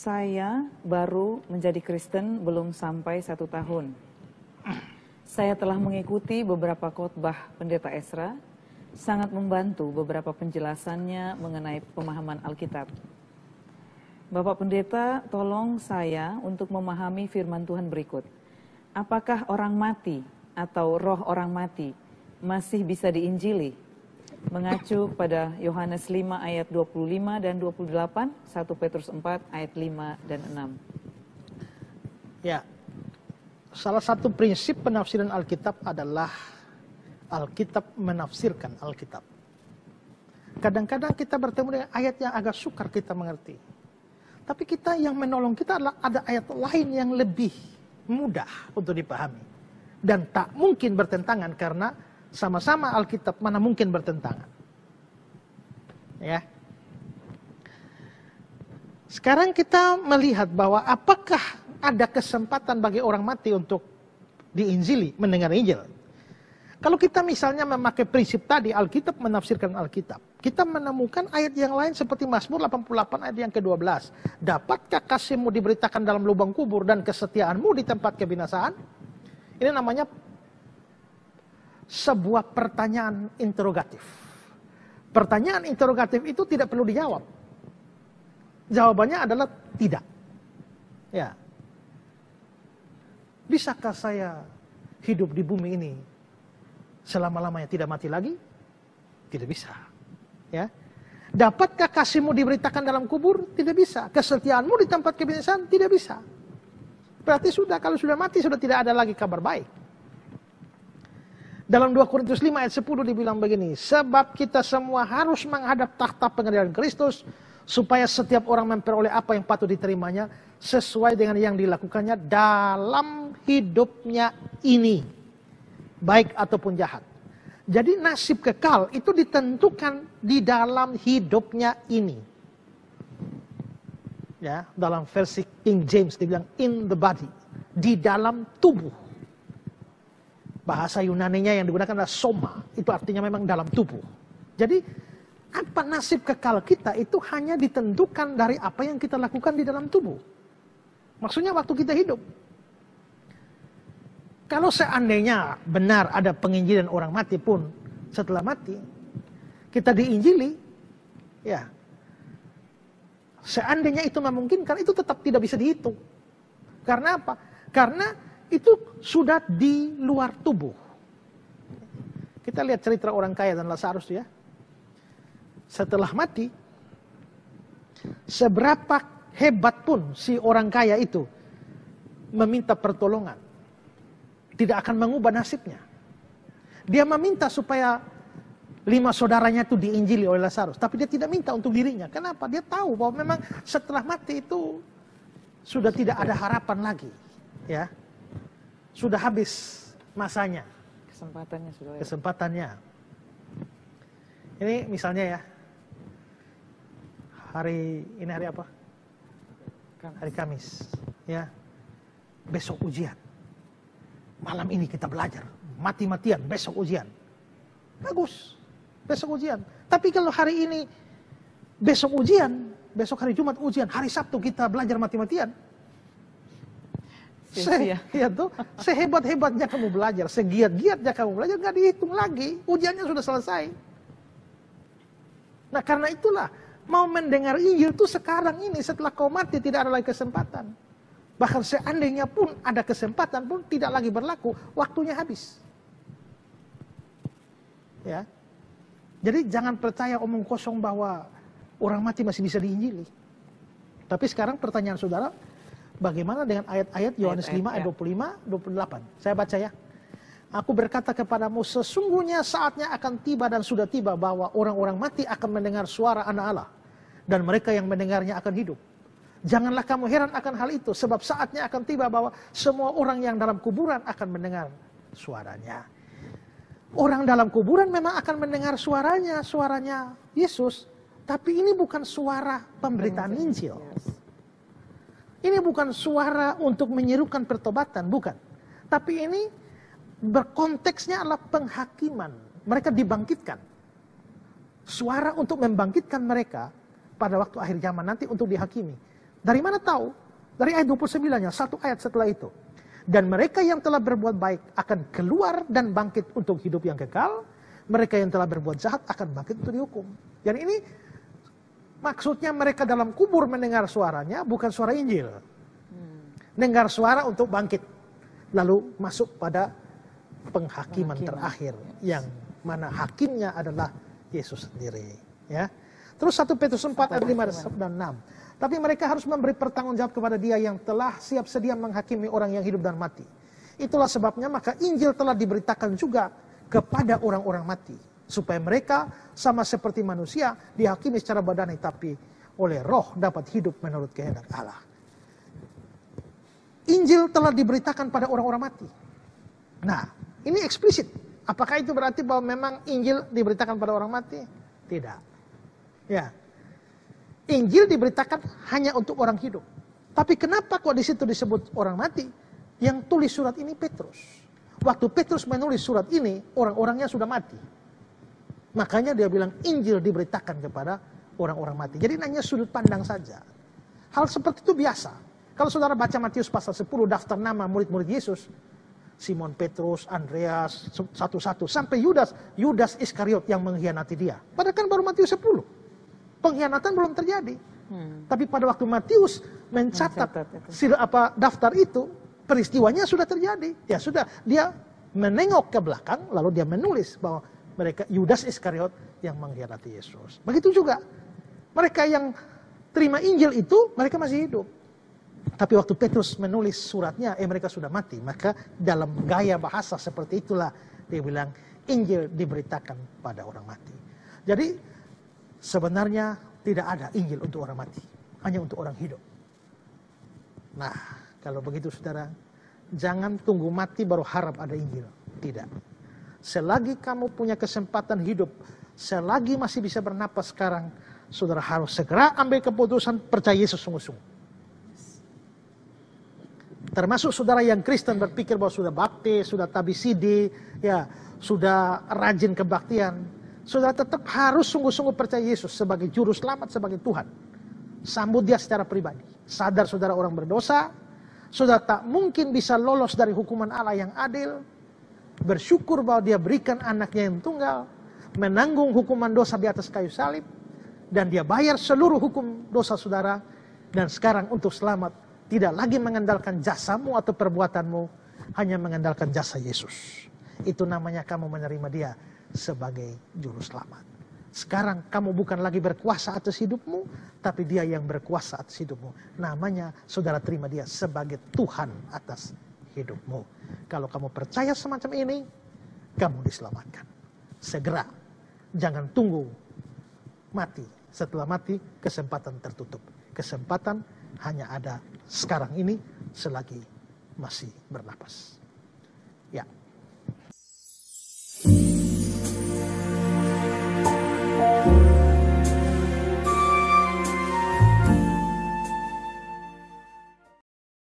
Saya baru menjadi Kristen belum sampai 1 tahun. Saya telah mengikuti beberapa khotbah Pendeta Ezra, sangat membantu beberapa penjelasannya mengenai pemahaman Alkitab. Bapak Pendeta, tolong saya untuk memahami firman Tuhan berikut. Apakah orang mati atau roh orang mati masih bisa diinjili? Mengacu pada Yohanes 5 ayat 25 dan 28, 1 Petrus 4 ayat 5 dan 6. Ya, salah satu prinsip penafsiran Alkitab adalah Alkitab menafsirkan Alkitab. Kadang-kadang kita bertemu dengan ayat yang agak sukar kita mengerti. Tapi kita yang menolong kita adalah ada ayat lain yang lebih mudah untuk dipahami. Dan tak mungkin bertentangan karena sama-sama Alkitab, mana mungkin bertentangan. Ya. Sekarang kita melihat bahwa apakah ada kesempatan bagi orang mati untuk diinjili, mendengar Injil. Kalau kita misalnya memakai prinsip tadi, Alkitab menafsirkan Alkitab, kita menemukan ayat yang lain seperti Mazmur 88 ayat yang ke-12. Dapatkah kasihmu diberitakan dalam lubang kubur dan kesetiaanmu di tempat kebinasaan? Ini namanya sebuah pertanyaan interrogatif. Pertanyaan interrogatif itu tidak perlu dijawab. Jawabannya adalah tidak. Ya. Bisakah saya hidup di bumi ini selama-lamanya tidak mati lagi? Tidak bisa. Ya. Dapatkah kasihmu diberitakan dalam kubur? Tidak bisa. Kesetiaanmu di tempat kebinasaan? Tidak bisa. Berarti sudah, kalau sudah mati sudah tidak ada lagi kabar baik. Dalam 2 Korintus 5 ayat 10 dibilang begini, sebab kita semua harus menghadap takhta pengadilan Kristus, supaya setiap orang memperoleh apa yang patut diterimanya, sesuai dengan yang dilakukannya dalam hidupnya ini, baik ataupun jahat. Jadi nasib kekal itu ditentukan di dalam hidupnya ini. Ya, dalam versi King James dibilang in the body, di dalam tubuh. Bahasa Yunaninya yang digunakan adalah soma, itu artinya memang dalam tubuh. Jadi apa nasib kekal kita itu hanya ditentukan dari apa yang kita lakukan di dalam tubuh. Maksudnya waktu kita hidup. Kalau seandainya benar ada penginjilan orang mati pun setelah mati, kita diinjili, ya. Seandainya itu memungkinkan, itu tetap tidak bisa dihitung. Karena apa? Karena itu sudah di luar tubuh. Kita lihat cerita orang kaya dan Lazarus ya. Setelah mati, seberapa hebat pun si orang kaya itu meminta pertolongan, tidak akan mengubah nasibnya. Dia meminta supaya 5 saudaranya itu diinjili oleh Lazarus, tapi dia tidak minta untuk dirinya. Kenapa? Dia tahu bahwa memang setelah mati itu sudah tidak ada harapan lagi, ya. Sudah habis masanya. Kesempatannya sudah. Kesempatannya. Ini misalnya ya. Ini hari apa? Kamis. Hari Kamis. Ya. Besok ujian. Malam ini kita belajar. Mati-matian, besok ujian. Bagus. Besok ujian. Tapi kalau hari ini besok ujian, besok hari Jumat ujian, hari Sabtu kita belajar mati-matian. Sehebat-hebatnya kamu belajar, segiat-giatnya kamu belajar, nggak dihitung lagi, ujiannya sudah selesai. Nah karena itulah, mau mendengar Injil itu sekarang ini, setelah kau mati tidak ada lagi kesempatan. Bahkan seandainya pun ada kesempatan pun tidak lagi berlaku, waktunya habis. Ya, jadi jangan percaya omong kosong bahwa orang mati masih bisa diinjili. Tapi sekarang pertanyaan saudara, bagaimana dengan ayat-ayat Yohanes 5 ayat 25, 28? Saya baca ya. Aku berkata kepadamu, sesungguhnya saatnya akan tiba dan sudah tiba bahwa orang-orang mati akan mendengar suara Anak Allah. Dan mereka yang mendengarnya akan hidup. Janganlah kamu heran akan hal itu, sebab saatnya akan tiba bahwa semua orang yang dalam kuburan akan mendengar suaranya. Orang dalam kuburan memang akan mendengar suaranya Yesus. Tapi ini bukan suara pemberitaan Injil. Ini bukan suara untuk menyerukan pertobatan, bukan. Tapi ini berkonteksnya adalah penghakiman. Mereka dibangkitkan. Suara untuk membangkitkan mereka pada waktu akhir zaman nanti untuk dihakimi. Dari mana tahu? Dari ayat 29-nya, satu ayat setelah itu. Dan mereka yang telah berbuat baik akan keluar dan bangkit untuk hidup yang kekal. Mereka yang telah berbuat jahat akan bangkit untuk dihukum. Dan ini maksudnya mereka dalam kubur mendengar suaranya, bukan suara Injil. Dengar suara untuk bangkit. Lalu masuk pada penghakiman terakhir. Yang mana hakimnya adalah Yesus sendiri. Ya. Terus 1 Petrus 4 ayat 5 dan 6. Tapi mereka harus memberi pertanggungjawab kepada Dia yang telah siap sedia menghakimi orang yang hidup dan mati. Itulah sebabnya maka Injil telah diberitakan juga kepada orang-orang mati. Supaya mereka sama seperti manusia dihakimi secara badani, tapi oleh roh dapat hidup menurut kehendak Allah. Injil telah diberitakan pada orang-orang mati. Nah, ini eksplisit. Apakah itu berarti bahwa memang Injil diberitakan pada orang mati? Tidak. Ya. Injil diberitakan hanya untuk orang hidup. Tapi kenapa kok di situ disebut orang mati? Yang tulis surat ini Petrus. Waktu Petrus menulis surat ini, orang-orangnya sudah mati. Makanya dia bilang Injil diberitakan kepada orang-orang mati. Jadi hanya sudut pandang saja. Hal seperti itu biasa. Kalau saudara baca Matius pasal 10, daftar nama murid-murid Yesus. Simon Petrus, Andreas, satu-satu. Sampai Yudas Iskariot yang mengkhianati dia. Padahal kan baru Matius 10. Pengkhianatan belum terjadi. Tapi pada waktu Matius mencatat daftar itu, peristiwanya sudah terjadi. Ya sudah, dia menengok ke belakang, lalu dia menulis bahwa mereka Yudas Iskariot yang mengkhianati Yesus. Begitu juga mereka yang terima Injil itu, mereka masih hidup. Tapi waktu Petrus menulis suratnya, mereka sudah mati. Maka dalam gaya bahasa seperti itulah dia bilang Injil diberitakan pada orang mati. Jadi sebenarnya tidak ada Injil untuk orang mati, hanya untuk orang hidup. Nah, kalau begitu saudara, jangan tunggu mati baru harap ada Injil. Tidak. Selagi kamu punya kesempatan hidup, selagi masih bisa bernapas sekarang, saudara harus segera ambil keputusan percaya Yesus sungguh-sungguh. Termasuk saudara yang Kristen berpikir bahwa sudah baptis, sudah tabisidi, ya, sudah rajin kebaktian. Saudara tetap harus sungguh-sungguh percaya Yesus sebagai juru selamat, sebagai Tuhan. Sambut dia secara pribadi. Sadar saudara orang berdosa, saudara tak mungkin bisa lolos dari hukuman Allah yang adil. Bersyukur bahwa dia berikan anaknya yang tunggal, menanggung hukuman dosa di atas kayu salib, dan dia bayar seluruh hukum dosa saudara. Dan sekarang untuk selamat, tidak lagi mengandalkan jasamu atau perbuatanmu, hanya mengandalkan jasa Yesus. Itu namanya kamu menerima dia sebagai juru selamat. Sekarang kamu bukan lagi berkuasa atas hidupmu, tapi dia yang berkuasa atas hidupmu. Namanya saudara terima dia sebagai Tuhan atas hidupmu. Kalau kamu percaya semacam ini, kamu diselamatkan. Segera, jangan tunggu mati. Setelah mati, kesempatan tertutup. Kesempatan hanya ada sekarang ini selagi masih bernapas. Ya.